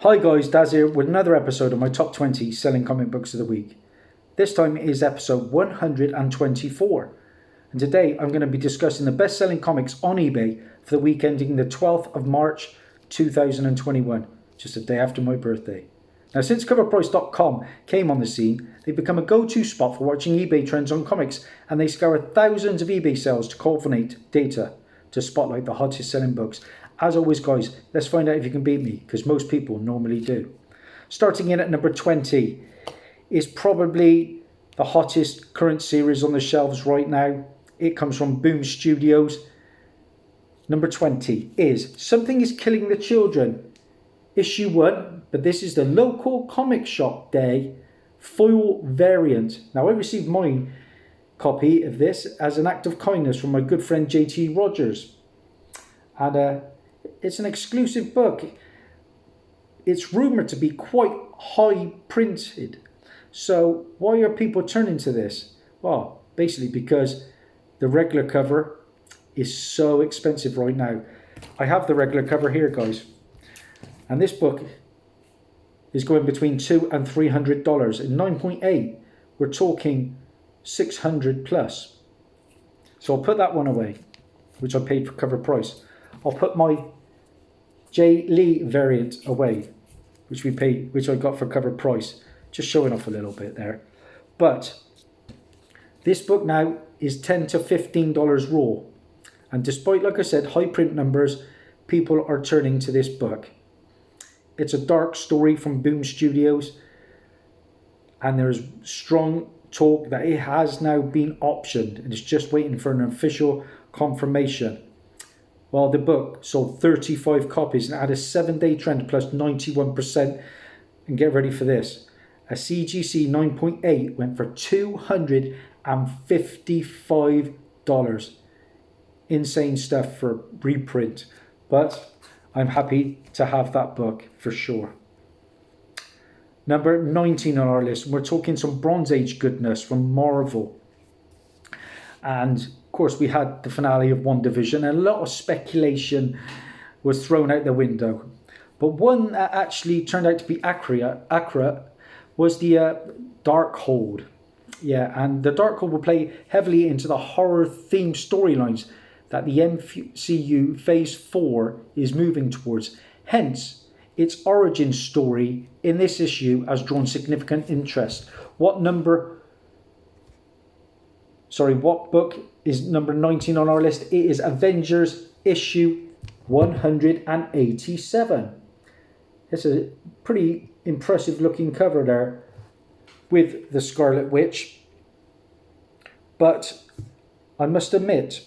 Hi guys, Dazzie'a with another episode of my top 20 selling comic books of the week. This time is episode 124. And today I'm going to be discussing the best selling comics on eBay for the week ending the 12th of March 2021, just a day after my birthday. Now, since coverprice.com came on the scene, they've become a go-to spot for watching eBay trends on comics, and they scour thousands of eBay sales to culminate data to spotlight the hottest selling books. As always, guys, let's find out if you can beat me, because most people normally do. Starting in at number 20 is probably the hottest current series on the shelves right now. It comes from Boom Studios. Number 20 is Something is Killing the Children, issue 1, but this is the local comic shop day foil variant. Now, I received my copy of this as an act of kindness from my good friend JT Rogers. And it's an exclusive book. It's rumoured to be quite high printed. So why are people turning to this? Well, basically because the regular cover is so expensive right now. I have the regular cover here, guys. And this book is going between $200 and $300. In 9.8, we're talking 600 plus. So I'll put that one away, which I paid for cover price. I'll put my J. Lee variant away, which I got for cover price. Just showing off a little bit there. But this book now is $10 to $15 raw. And despite, like I said, high print numbers, people are turning to this book. It's a dark story from Boom Studios. And there's strong talk that it has now been optioned. And it's just waiting for an official confirmation. Well, the book sold 35 copies and had a 7-day trend plus 91%. And get ready for this. A CGC 9.8 went for $255. Insane stuff for reprint. But I'm happy to have that book for sure. Number 19 on our list. We're talking some Bronze Age goodness from Marvel. And of course, we had the finale of WandaVision, and a lot of speculation was thrown out the window. But one that actually turned out to be accurate was the Darkhold. Yeah, and the Darkhold will play heavily into the horror-themed storylines that the MCU Phase 4 is moving towards. Hence, its origin story in this issue has drawn significant interest. What book is number 19 on our list? It is Avengers issue 187. It's a pretty impressive looking cover there with the Scarlet Witch. But I must admit,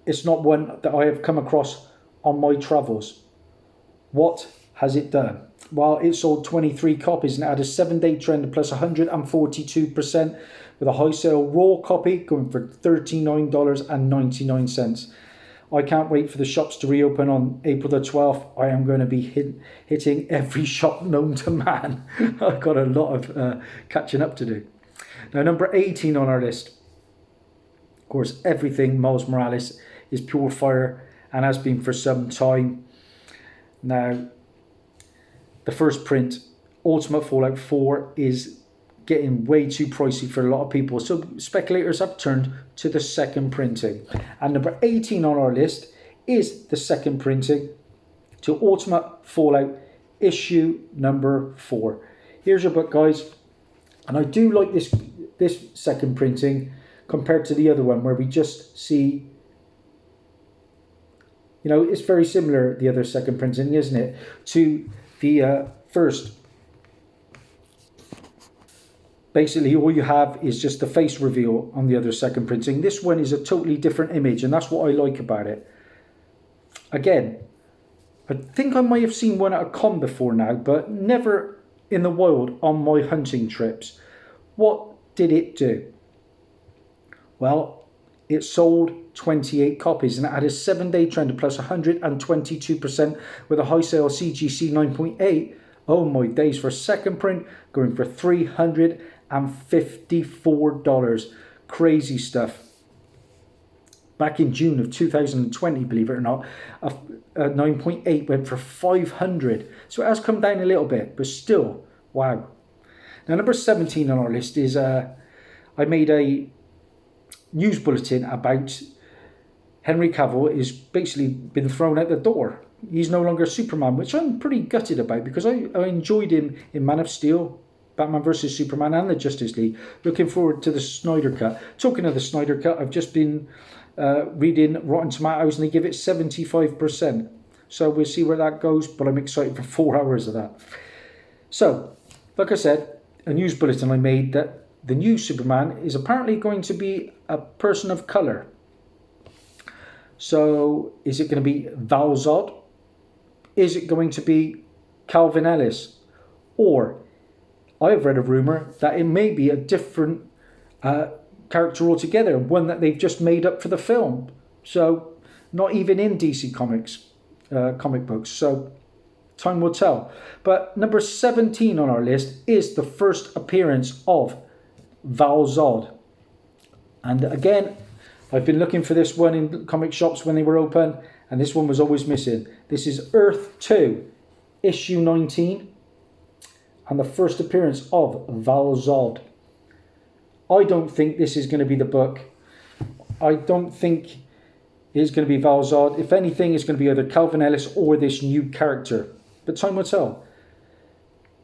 it's not one that I have come across on my travels. What has it done? Well, it sold 23 copies and had a 7-day trend plus 142%, with a high sale raw copy going for $39.99. I can't wait for the shops to reopen on April the 12th. I am going to be hitting every shop known to man. I've got a lot of catching up to do. Now, number 18 on our list. Of course, everything Miles Morales is pure fire and has been for some time. Now, the first print, Ultimate Fallout 4, is getting way too pricey for a lot of people. So speculators have turned to the second printing. And number 18 on our list is the second printing to Ultimate Fallout issue number 4. Here's your book, guys. And I do like this second printing compared to the other one where we just see, you know, it's very similar, the other second printing, isn't it, to the first. Basically, all you have is just the face reveal on the other second printing. This one is a totally different image, and that's what I like about it. Again, I think I might have seen one at a con before now, but never in the wild on my hunting trips. What did it do? Well, it sold 28 copies and it had a 7-day trend of plus 122% with a high sale CGC 9.8. Oh my days, for a second print going for $354. Crazy stuff. back in June of 2020, believe it or not, a 9.8 went for 500. So it has come down a little bit, but still, wow. Now, number 17 on our list is I made a news bulletin about Henry Cavill is basically been thrown out the door. He's no longer Superman, which I'm pretty gutted about because I enjoyed him in Man of Steel, Batman vs Superman, and the Justice League. Looking forward to the Snyder Cut. Talking of the Snyder Cut, I've just been reading Rotten Tomatoes and they give it 75%. So we'll see where that goes, but I'm excited for 4 hours of that. So, like I said, a news bulletin I made that the new Superman is apparently going to be a person of colour. So, is it going to be Val Zod? Is it going to be Calvin Ellis? Or, I've read a rumour that it may be a different character altogether, one that they've just made up for the film. So, not even in DC Comics, comic books. So, time will tell. But number 17 on our list is the first appearance of Val Zod. And again, I've been looking for this one in comic shops when they were open, and this one was always missing. This is Earth 2, issue 19, and the first appearance of Val Zod. I don't think this is going to be the book. I don't think it's going to be Val Zod. If anything, it's going to be either Calvin Ellis or this new character. But time will tell.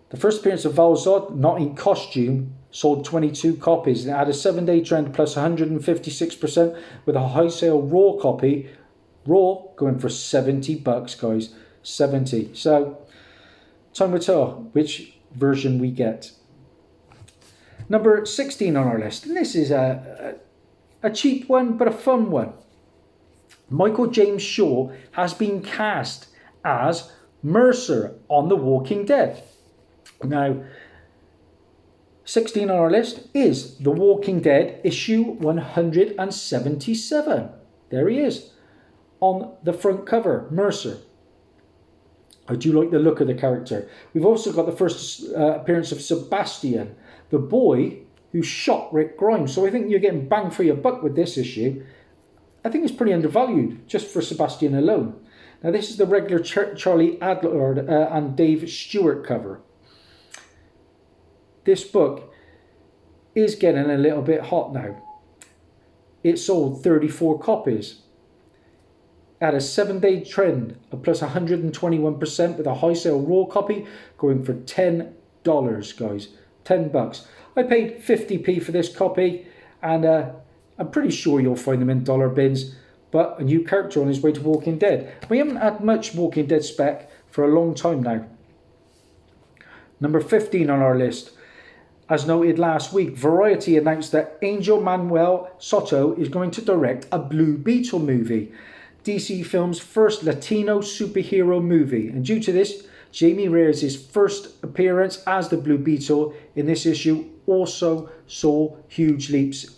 The first appearance of Val Zod, not in costume, sold 22 copies. It had a 7-day trend plus 156% with a high sale raw copy. Raw going for $70, guys. 70. So, time will tell which version we get. Number 16 on our list. And this is a cheap one, but a fun one. Michael James Shaw has been cast as Mercer on The Walking Dead. Now, 16 on our list is The Walking Dead issue 177. There he is on the front cover, Mercer. I do like the look of the character. We've also got the first appearance of Sebastian, the boy who shot Rick Grimes. So I think you're getting bang for your buck with this issue. I think it's pretty undervalued just for Sebastian alone. Now this is the regular Charlie Adler and Dave Stewart cover. This book is getting a little bit hot now. It sold 34 copies. At a 7-day trend of plus 121% with a high sale raw copy going for $10, guys. $10. I paid 50p for this copy, and I'm pretty sure you'll find them in dollar bins. But a new character on his way to Walking Dead. We haven't had much Walking Dead spec for a long time now. Number 15 on our list. As noted last week, Variety announced that Angel Manuel Soto is going to direct a Blue Beetle movie. DC Films' first Latino superhero movie. And due to this, Jamie Reyes' first appearance as the Blue Beetle in this issue also saw huge leaps.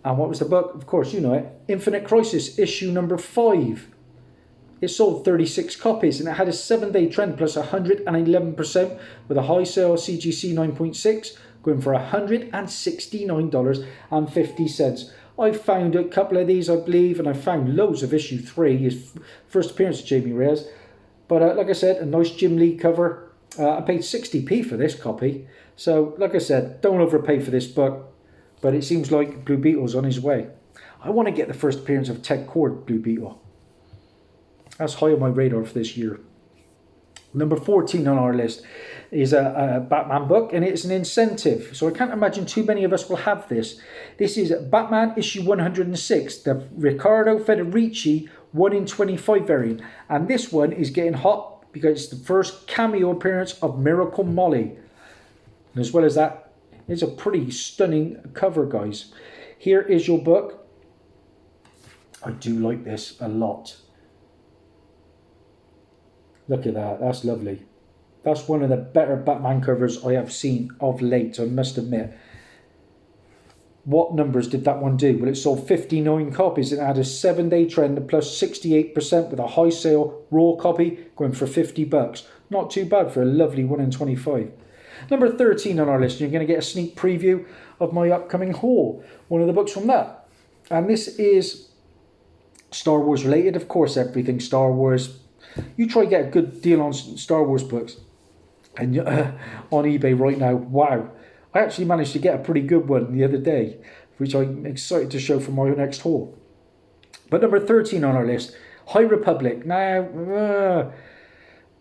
And what was the book? Of course, you know it. Infinite Crisis, issue number 5. It sold 36 copies and it had a 7-day trend plus 111% with a high sale CGC 9.6 going for $169.50. I found a couple of these, I believe, and I found loads of issue 3, his first appearance of Jamie Reyes. But like I said, a nice Jim Lee cover. I paid 60p for this copy. So, like I said, don't overpay for this book. But it seems like Blue Beetle's on his way. I want to get the first appearance of Ted Kord, Blue Beetle. That's high on my radar for this year. Number 14 on our list is a Batman book, and it's an incentive. So I can't imagine too many of us will have this. This is Batman issue 106, the Riccardo Federici 1 in 25 variant. And this one is getting hot because it's the first cameo appearance of Miracle Molly. And as well as that, it's a pretty stunning cover, guys. Here is your book. I do like this a lot. Look at that. That's lovely. That's one of the better Batman covers I have seen of late, I must admit. What numbers did that one do? Well, it sold 59 copies and had a 7-day trend of plus 68% with a high sale raw copy going for $50. Not too bad for a lovely 1 in 25. Number 13 on our list, you're going to get a sneak preview of my upcoming haul. One of the books from that And this is Star Wars related, of course, everything Star Wars. You try to get a good deal on Star Wars books and on eBay right now. Wow, I actually managed to get a pretty good one the other day, which I'm excited to show for my next haul. But number 13 on our list, High Republic. Now,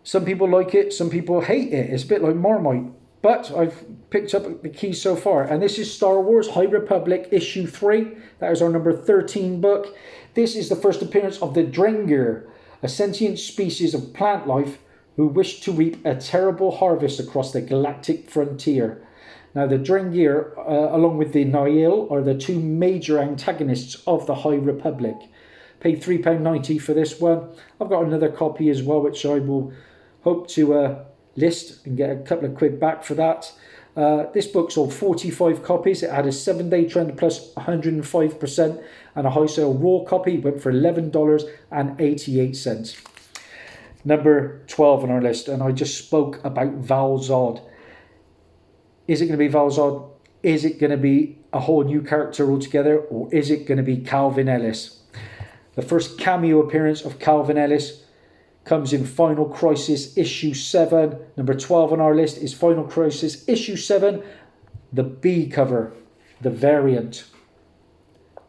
some people like it, some people hate it. It's a bit like Marmite. But I've picked up the keys so far. And this is Star Wars High Republic issue 3. That is our number 13 book. This is the first appearance of the Drengir, a sentient species of plant life who wish to reap a terrible harvest across the galactic frontier. Now the Drengir, along with the Nihil, are the two major antagonists of the High Republic. Paid £3.90 for this one. I've got another copy as well, which I will hope to list and get a couple of quid back for that. This book sold 45 copies. It had a 7-day trend plus 105%, and a high sale raw copy went for $11.88. Number 12 on our list, and I just spoke about Val Zod. Is it going to be Val Zod? Is it going to be a whole new character altogether, or is it going to be Calvin Ellis? The first cameo appearance of Calvin Ellis comes in Final Crisis issue 7. Number 12 on our list is Final Crisis issue 7, the B cover, the variant.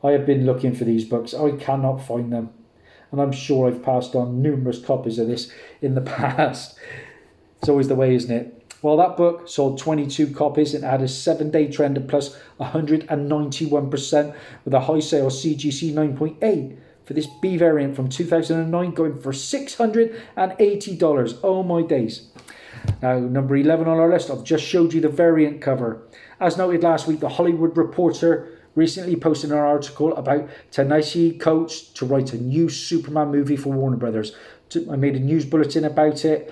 I have been looking for these books. I cannot find them. And I'm sure I've passed on numerous copies of this in the past. It's always the way, isn't it? Well, that book sold 22 copies and had a 7-day trend of plus 191% with a high sale CGC 9.8. For this B variant from 2009, going for $680. Oh my days. Now, number 11 on our list, I've just showed you the variant cover. As noted last week, The Hollywood Reporter recently posted an article about Ta-Nehisi Coates to write a new Superman movie for Warner Brothers. I made a news bulletin about it.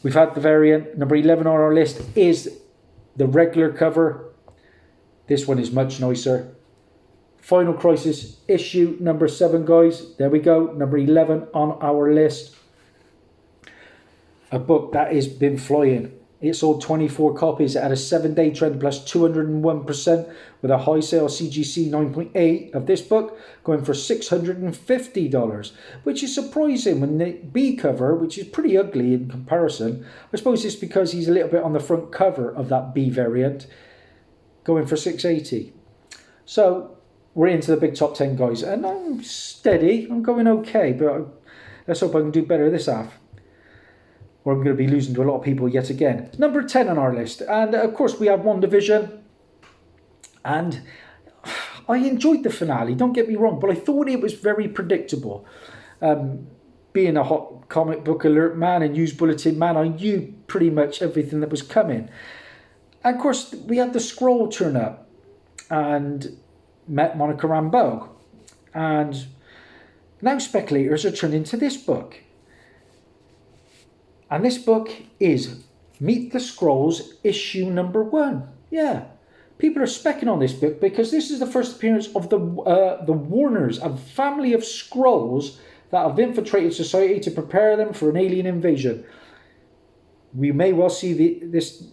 We've had the variant. Number 11 on our list is the regular cover. This one is much nicer. Final Crisis issue number 7, guys. There we go. Number 11 on our list. A book that has been flying. It sold 24 copies. It had a 7-day trend plus 201% with a high sale CGC 9.8 of this book going for $650, which is surprising when the B cover, which is pretty ugly in comparison. I suppose it's because he's a little bit on the front cover of that B variant, going for $680. So we're into the big top 10, guys, and I'm steady. I'm going okay, but let's hope I can do better this half, or I'm going to be losing to a lot of people yet again. Number 10 on our list, and of course we have WandaVision, and I enjoyed the finale, don't get me wrong, but I thought it was very predictable. Being a hot comic book alert man and news bulletin man, I knew pretty much everything that was coming. And of course we had the Skrull turn up and met Monica Rambeau, and now speculators are turning to this book. And this book is Meet the Skrulls issue number 1. Yeah, people are specking on this book because this is the first appearance of the Warners, a family of Skrulls that have infiltrated society to prepare them for an alien invasion. We may well see this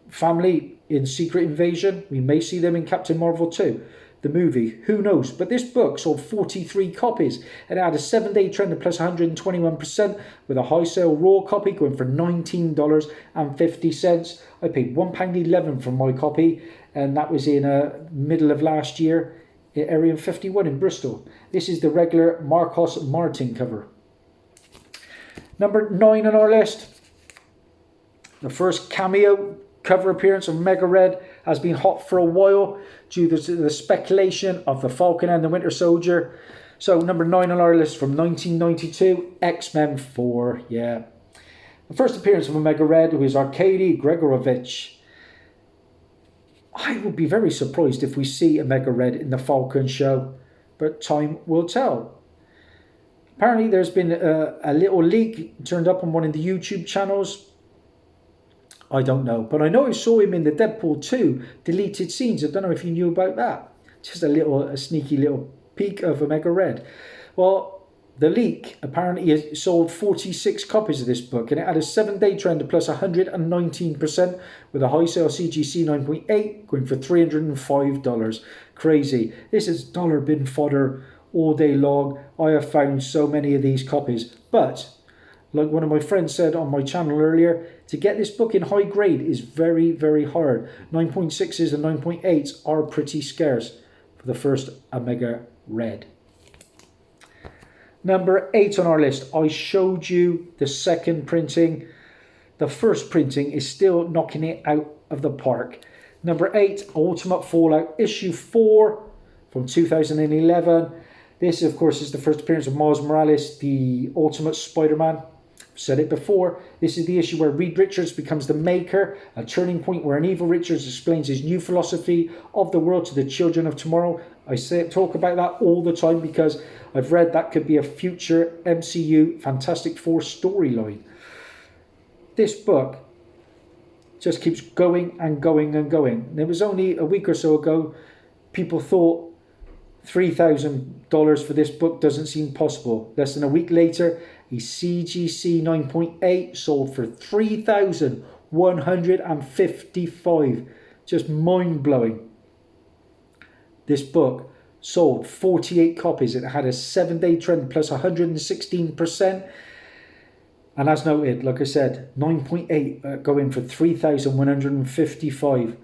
family in Secret Invasion. We may see them in Captain Marvel 2. The movie, who knows? But this book sold 43 copies and it had a 7-day trend of plus 121% with a high sale raw copy going for $19.50. I paid £1.11 for my copy, and that was in middle of last year at Area 51 in Bristol. This is the regular Marcos Martin cover. Number 9 on our list, the first cameo cover appearance of Mega Red has been hot for a while due to the speculation of the Falcon and the Winter Soldier. So number 9 on our list from 1992, X-Men 4. Yeah, the first appearance of Omega Red, who is Arkady Gregorovich. I would be very surprised if we see Omega Red in the Falcon show, but time will tell. Apparently there's been a little leak turned up on one of the YouTube channels. I don't know, but I know I saw him in the Deadpool 2 deleted scenes. I don't know if you knew about that. Just a sneaky little peek of Omega Red. Well, The Leak apparently has sold 46 copies of this book, and it had a 7-day trend of plus 119%, with a high sale CGC 9.8 going for $305. Crazy. This is dollar bin fodder all day long. I have found so many of these copies, but like one of my friends said on my channel earlier, to get this book in high grade is very, very hard. 9.6s and 9.8s are pretty scarce for the first Omega Red. Number 8 on our list, I showed you the second printing. The first printing is still knocking it out of the park. Number 8, Ultimate Fallout issue 4 from 2011. This, of course, is the first appearance of Miles Morales, the Ultimate Spider-Man. I've said it before. This is the issue where Reed Richards becomes the Maker, a turning point where an evil Richards explains his new philosophy of the world to the children of tomorrow. I talk about that all the time because I've read that could be a future MCU Fantastic Four storyline. This book just keeps going and going and going. And it was only a week or so ago, people thought $3,000 for this book doesn't seem possible. Less than a week later, a CGC 9.8 sold for $3,155. Just mind-blowing. This book sold 48 copies. It had a 7-day trend plus 116%. And as noted, like I said, 9.8 going for $3,155.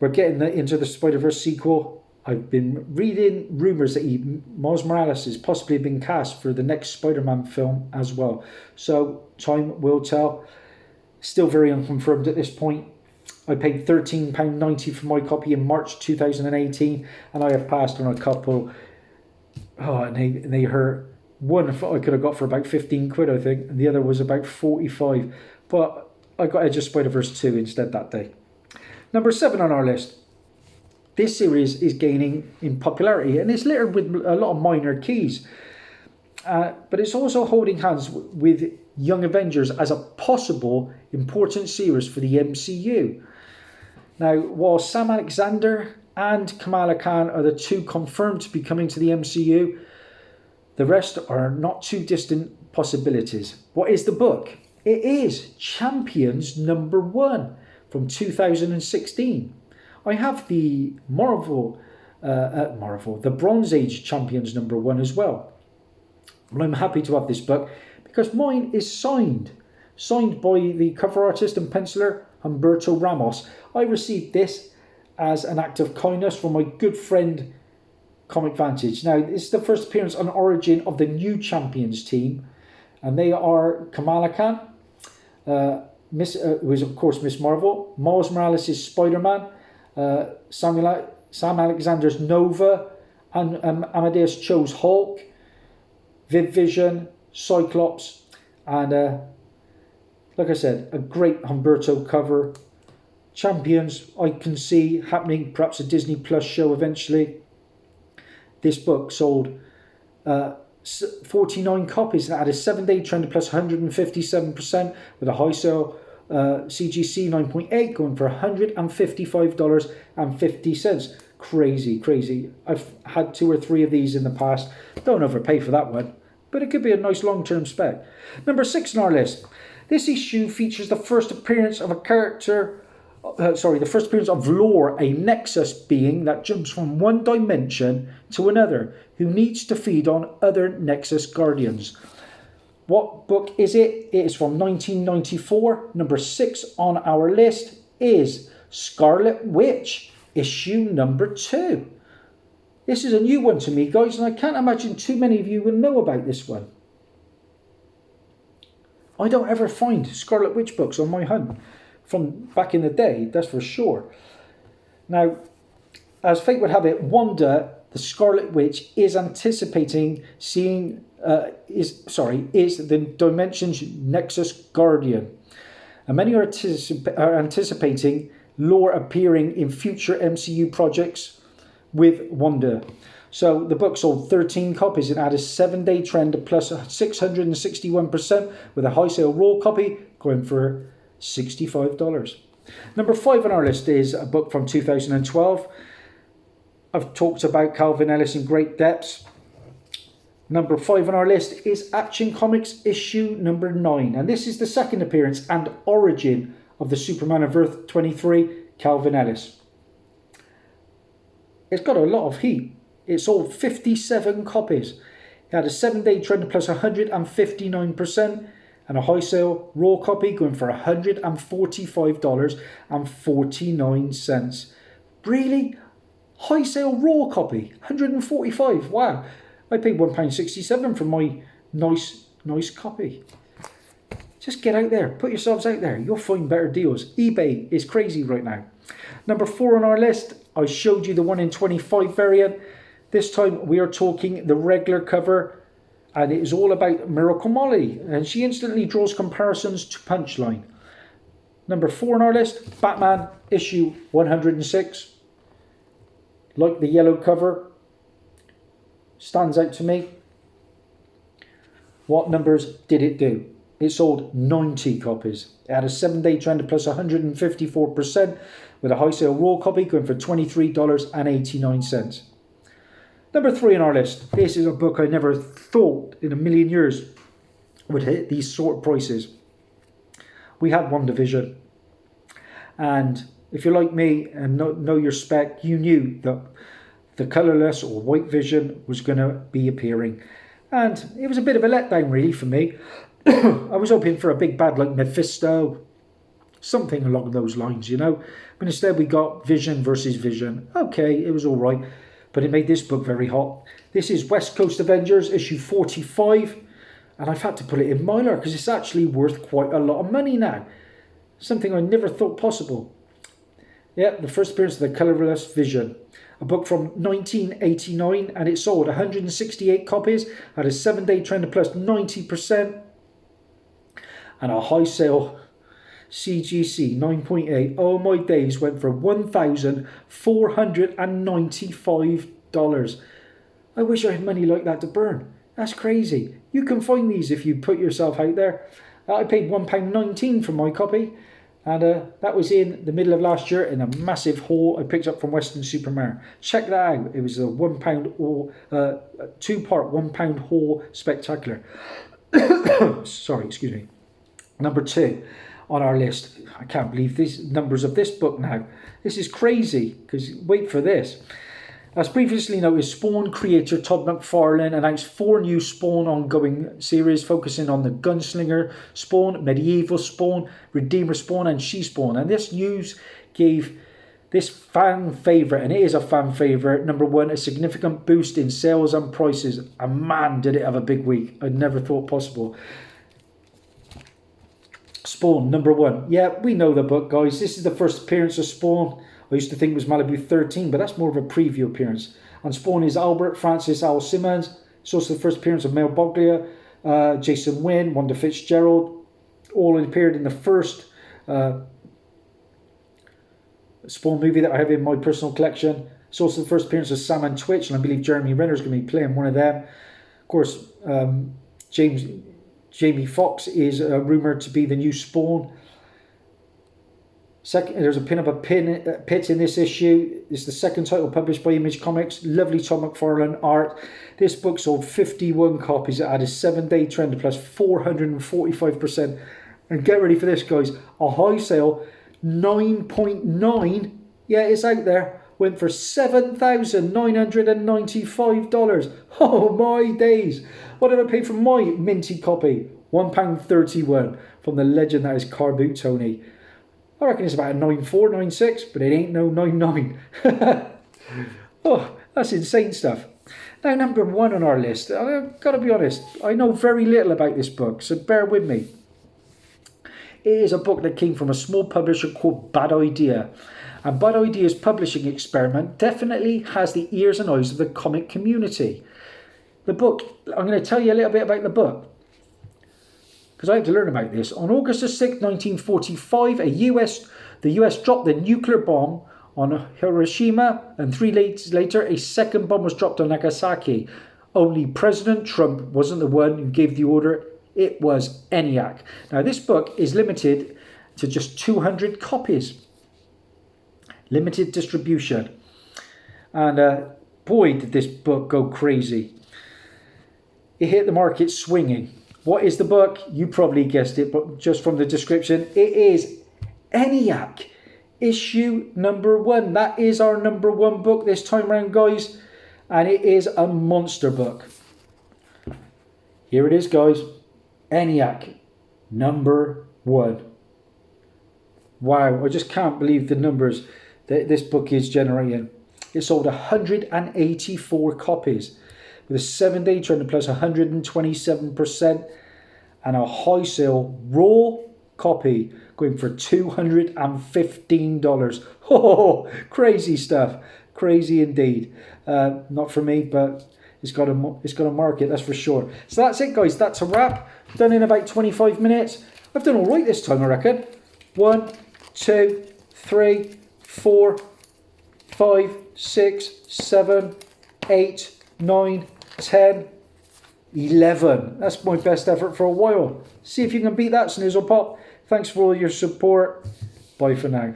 We're getting into the Spider-Verse sequel. I've been reading rumours that Miles Morales has possibly been cast for the next Spider-Man film as well. So time will tell. Still very unconfirmed at this point. I paid £13.90 for my copy in March 2018, and I have passed on a couple. Oh, and they hurt. One I could have got for about 15 quid, I think, and the other was about 45. But I got Edge of Spider-Verse 2 instead that day. Number 7 on our list. This series is gaining in popularity, and it's littered with a lot of minor keys. But it's also holding hands with Young Avengers as a possible important series for the MCU. Now, while Sam Alexander and Kamala Khan are the two confirmed to be coming to the MCU, the rest are not too distant possibilities. What is the book? It is Champions number 1 from 2016. I have the the Bronze Age Champions number 1 as well. And I'm happy to have this book because mine is signed by the cover artist and penciler Humberto Ramos. I received this as an act of kindness from my good friend Comic Vantage. Now, this is the first appearance on Origin of the new Champions team, and they are Kamala Khan, who is of course Miss Marvel, Miles Morales is Spider-Man, Sam Alexander's Nova, and Amadeus Cho's Hulk, Viv Vision, Cyclops, and like I said, a great Humberto cover. Champions, I can see happening, perhaps a Disney Plus show eventually. This book sold 49 copies and had a 7-day trend of plus 157% with a high sale CGC 9.8 going for $155.50. Crazy. I've had 2 or 3 of these in the past. Don't overpay for that one, but it could be a nice long-term spec. Number 6 on our list. This issue features the first appearance of the first appearance of Lore, a Nexus being that jumps from one dimension to another, who needs to feed on other Nexus Guardians. What book is it? It is from 1994. Number 6 on our list is Scarlet Witch, issue number 2. This is a new one to me, guys, and I can't imagine too many of you will know about this one. I don't ever find Scarlet Witch books on my hunt from back in the day, that's for sure. Now, as fate would have it, Wanda, the Scarlet Witch, is anticipating seeing is the Dimensions Nexus Guardian, and many are anticipating Lore appearing in future MCU projects with Wanda. So the book sold 13 copies and had a 7-day trend of plus 661% with a high sale raw copy going for $65. Number 5 on our list is a book from 2012. I've talked about Calvin Ellis in great depths. Number 5 on our list is Action Comics issue number 9. And this is the second appearance and origin of the Superman of Earth 23, Calvin Ellis. It's got a lot of heat. It sold 57 copies. It had a 7-day trend plus 159%. And a high sale raw copy going for $145.49. Really? High sale raw copy, $145. Wow. I paid £1.67 for my nice copy. Just get out there. Put yourselves out there. You'll find better deals. eBay is crazy right now. Number 4 on our list, I showed you the 1 in 25 variant. This time we are talking the regular cover. And it is all about Miracle Molly. And she instantly draws comparisons to Punchline. Number 4 on our list, Batman issue 106. Like the yellow cover. Stands out to me. What numbers did it do? It sold 90 copies. It had a 7-day trend of plus 154%. With a high sale raw copy going for $23.89. Number 3 on our list. This is a book I never thought in a million years would hit these sort of prices. We had WandaVision. And if you're like me and know your spec, you knew that the colourless or white vision was going to be appearing. And it was a bit of a letdown really for me. I was hoping for a big bad like Mephisto. Something along those lines, you know. But instead we got Vision versus Vision. Okay, it was all right. But it made this book very hot. This is West Coast Avengers, issue 45. And I've had to put it in Mylar because it's actually worth quite a lot of money now. Something I never thought possible. Yeah, the first appearance of the colourless Vision. A book from 1989 and it sold 168 copies. Had a 7-day trend of plus 90%. And a high sale CGC 9.8. Oh my days, went for $1,495. I wish I had money like that to burn. That's crazy. You can find these if you put yourself out there. I paid £1.19 for my copy. And that was in the middle of last year in a massive haul I picked up from Western Supermare. Check that out. It was a £1 or 2-part £1 haul spectacular. Sorry, excuse me. Number 2 on our list. I can't believe these numbers of this book now. This is crazy because wait for this. As previously noted, Spawn creator Todd McFarlane announced 4 new Spawn ongoing series focusing on the Gunslinger Spawn, Medieval Spawn, Redeemer Spawn and She-Spawn. And this news gave this fan favourite, and it is a fan favourite, number 1, a significant boost in sales and prices. And man, did it have a big week. I never thought possible. Spawn, number 1. Yeah, we know the book, guys. This is the first appearance of Spawn. I used to think it was Malibu 13, but that's more of a preview appearance. And Spawn is Albert Francis Al Simmons. It's also the first appearance of Mel Boglia, Jason Wynn, Wanda Fitzgerald. All appeared in the first Spawn movie that I have in my personal collection. It's also the first appearance of Sam and Twitch, and I believe Jeremy Renner's going to be playing one of them. Of course, Jamie Foxx is rumoured to be the new Spawn. Second, there's a pit in this issue. It's the second title published by Image Comics. Lovely Tom McFarlane art. This book sold 51 copies. It had a 7-day trend plus 445%. And get ready for this, guys. A high sale, 9.9. Yeah, it's out there. Went for $7,995. Oh my days. What did I pay for my minty copy? £1.31 from the legend that is Car Boot Tony. I reckon it's about a 9.4, 9.6, but it ain't no 9.9. Oh, that's insane stuff. Now, number 1 on our list. I've got to be honest, I know very little about this book, so bear with me. It is a book that came from a small publisher called Bad Idea. And Bad Idea's publishing experiment definitely has the ears and eyes of the comic community. The book, I'm going to tell you a little bit about the book, because I had to learn about this. On August 6, 1945, the US dropped the nuclear bomb on Hiroshima, and 3 days later, a second bomb was dropped on Nagasaki. Only President Trump wasn't the one who gave the order. It was Anyak. Now, this book is limited to just 200 copies. Limited distribution. And boy, did this book go crazy. it hit the market swinging. What is the book? You probably guessed it, but just from the description, it is Anyak, issue number 1. That is our number 1 book this time around, guys, and it is a monster book. Here it is, guys. Anyak, number 1. Wow, I just can't believe the numbers that this book is generating. It sold 184 copies with a 7-day trend plus 127% and a high sale raw copy going for $215. Oh, crazy stuff. Crazy indeed. Not for me, but it's got a market, that's for sure. So that's it, guys. That's a wrap. Done in about 25 minutes. I've done all right this time, I reckon. 1, 2, 3, 4, 5, 6, 7, 8, 9, 10, 11. That's my best effort for a while. See if you can beat that, Snoozle Pop. Thanks for all your support. Bye for now.